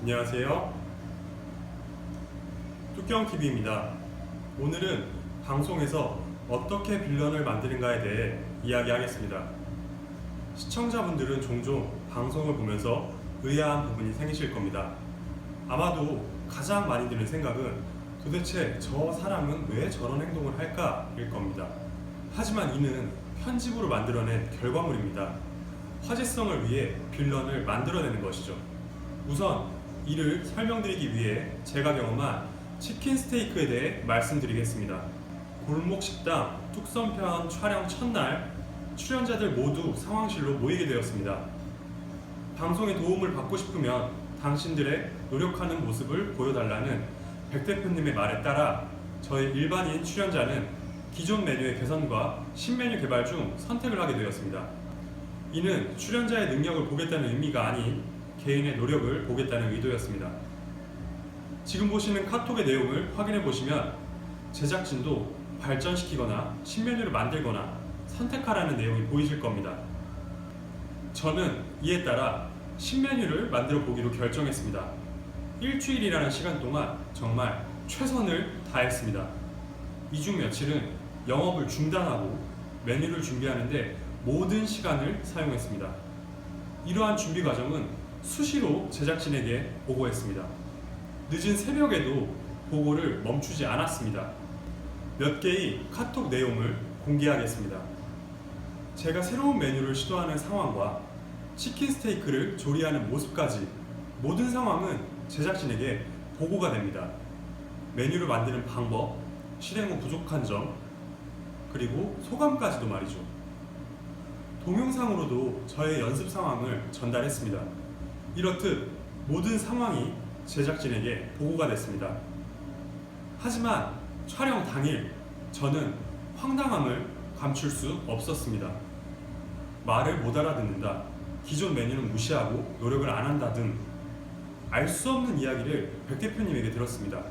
안녕하세요. 뚜경TV입니다. 오늘은 방송에서 어떻게 빌런을 만드는가에 대해 이야기하겠습니다. 시청자분들은 종종 방송을 보면서 의아한 부분이 생기실 겁니다. 아마도 가장 많이 드는 생각은 도대체 저 사람은 왜 저런 행동을 할까? 일 겁니다. 하지만 이는 편집으로 만들어낸 결과물입니다. 화제성을 위해 빌런을 만들어내는 것이죠. 우선 이를 설명드리기 위해 제가 경험한 치킨 스테이크에 대해 말씀드리겠습니다. 골목 식당 뚝섬편 촬영 첫날 출연자들 모두 상황실로 모이게 되었습니다. 방송에 도움을 받고 싶으면 당신들의 노력하는 모습을 보여달라는 백 대표님의 말에 따라 저희 일반인 출연자는 기존 메뉴의 개선과 신메뉴 개발 중 선택을 하게 되었습니다. 이는 출연자의 능력을 보겠다는 의미가 아닌 개인의 노력을 보겠다는 의도였습니다. 지금 보시는 카톡의 내용을 확인해 보시면 제작진도 발전시키거나 신메뉴를 만들거나 선택하라는 내용이 보이실 겁니다. 저는 이에 따라 신메뉴를 만들어 보기로 결정했습니다. 일주일이라는 시간 동안 정말 최선을 다했습니다. 이 중 며칠은 영업을 중단하고 메뉴를 준비하는데 모든 시간을 사용했습니다. 이러한 준비 과정은 수시로 제작진에게 보고했습니다. 늦은 새벽에도 보고를 멈추지 않았습니다. 몇 개의 카톡 내용을 공개하겠습니다. 제가 새로운 메뉴를 시도하는 상황과 치킨 스테이크를 조리하는 모습까지 모든 상황은 제작진에게 보고가 됩니다. 메뉴를 만드는 방법, 실행 후 부족한 점, 그리고 소감까지도 말이죠. 동영상으로도 저의 연습 상황을 전달했습니다. 이렇듯 모든 상황이 제작진에게 보고가 됐습니다. 하지만 촬영 당일 저는 황당함을 감출 수 없었습니다. 말을 못 알아듣는다, 기존 메뉴는 무시하고 노력을 안 한다 등 알 수 없는 이야기를 백 대표님에게 들었습니다.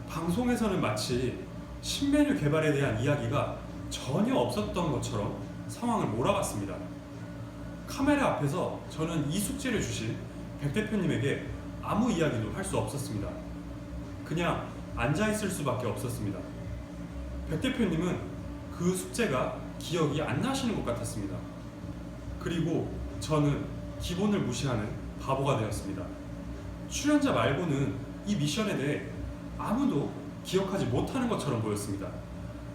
방송에서는 마치 신메뉴 개발에 대한 이야기가 전혀 없었던 것처럼 상황을 몰아갔습니다. 카메라 앞에서 저는 이 숙제를 주신 백 대표님에게 아무 이야기도 할 수 없었습니다. 그냥 앉아있을 수밖에 없었습니다. 백 대표님은 그 숙제가 기억이 안 나시는 것 같았습니다. 그리고 저는 기본을 무시하는 바보가 되었습니다. 출연자 말고는 이 미션에 대해 아무도 기억하지 못하는 것처럼 보였습니다.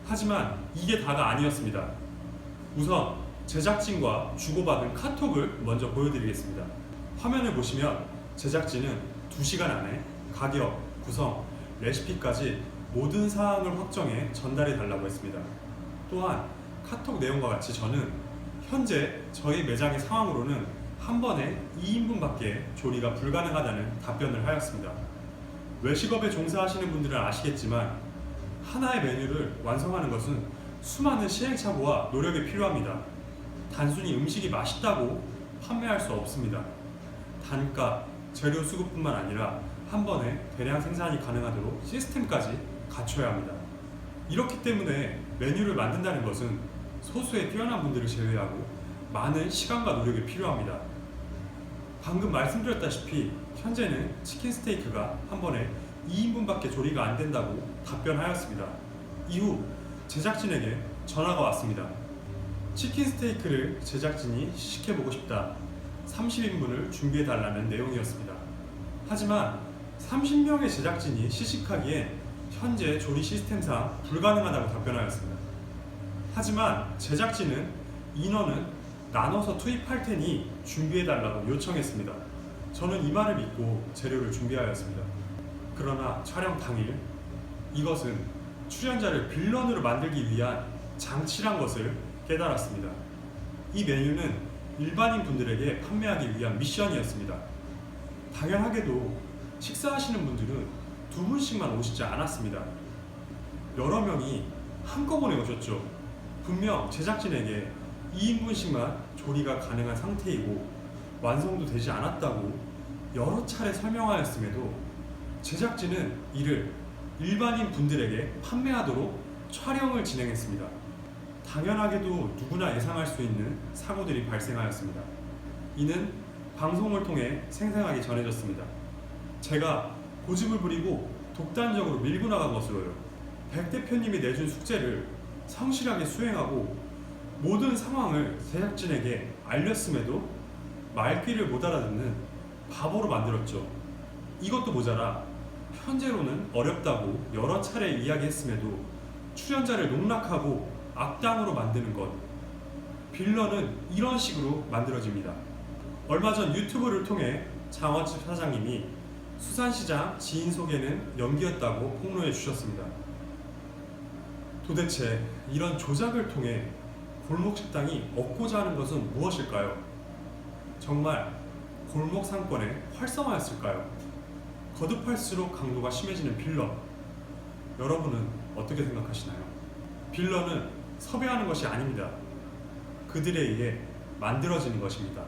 하지만 이게 다가 아니었습니다. 우선 제작진과 주고받은 카톡을 먼저 보여드리겠습니다. 화면을 보시면 제작진은 2시간 안에 가격, 구성, 레시피까지 모든 사항을 확정해 전달해 달라고 했습니다. 또한 카톡 내용과 같이 저는 현재 저희 매장의 상황으로는 한 번에 2인분밖에 조리가 불가능하다는 답변을 하였습니다. 외식업에 종사하시는 분들은 아시겠지만 하나의 메뉴를 완성하는 것은 수많은 시행착오와 노력이 필요합니다. 단순히 음식이 맛있다고 판매할 수 없습니다. 단가, 재료 수급뿐만 아니라 한 번에 대량 생산이 가능하도록 시스템까지 갖춰야 합니다. 이렇기 때문에 메뉴를 만든다는 것은 소수의 뛰어난 분들을 제외하고 많은 시간과 노력이 필요합니다. 방금 말씀드렸다시피 현재는 치킨 스테이크가 한 번에 2인분밖에 조리가 안 된다고 답변하였습니다. 이후 제작진에게 전화가 왔습니다. 치킨 스테이크를 제작진이 시식해보고 싶다. 30인분을 준비해달라는 내용이었습니다. 하지만 30명의 제작진이 시식하기엔 현재 조리 시스템상 불가능하다고 답변하였습니다. 하지만 제작진은 인원은 나눠서 투입할 테니 준비해달라고 요청했습니다. 저는 이 말을 믿고 재료를 준비하였습니다. 그러나 촬영 당일 이것은 출연자를 빌런으로 만들기 위한 장치란 것을 깨달았습니다. 이 메뉴는 일반인 분들에게 판매하기 위한 미션이었습니다. 당연하게도 식사하시는 분들은 2분씩만 오시지 않았습니다. 여러 명이 한꺼번에 오셨죠. 분명 제작진에게 2인분씩만 조리가 가능한 상태이고 완성도 되지 않았다고 여러 차례 설명하였음에도 제작진은 이를 일반인 분들에게 판매하도록 촬영을 진행했습니다. 당연하게도 누구나 예상할 수 있는 사고들이 발생하였습니다. 이는 방송을 통해 생생하게 전해졌습니다. 제가 고집을 부리고 독단적으로 밀고 나간 것으로요. 백 대표님이 내준 숙제를 성실하게 수행하고 모든 상황을 제작진에게 알렸음에도 말귀를 못 알아듣는 바보로 만들었죠. 이것도 모자라 현재로는 어렵다고 여러 차례 이야기했음에도 출연자를 농락하고 악당으로 만드는 것. 빌런은 이런 식으로 만들어집니다. 얼마 전 유튜브를 통해 장어집 사장님이 수산시장 지인 소개는 연기였다고 폭로해 주셨습니다. 도대체 이런 조작을 통해 골목식당이 얻고자 하는 것은 무엇일까요? 정말 골목 상권의 활성화였을까요? 거듭할수록 강도가 심해지는 빌런. 여러분은 어떻게 생각하시나요? 빌런은 섭외하는 것이 아닙니다. 그들에 의해 만들어지는 것입니다.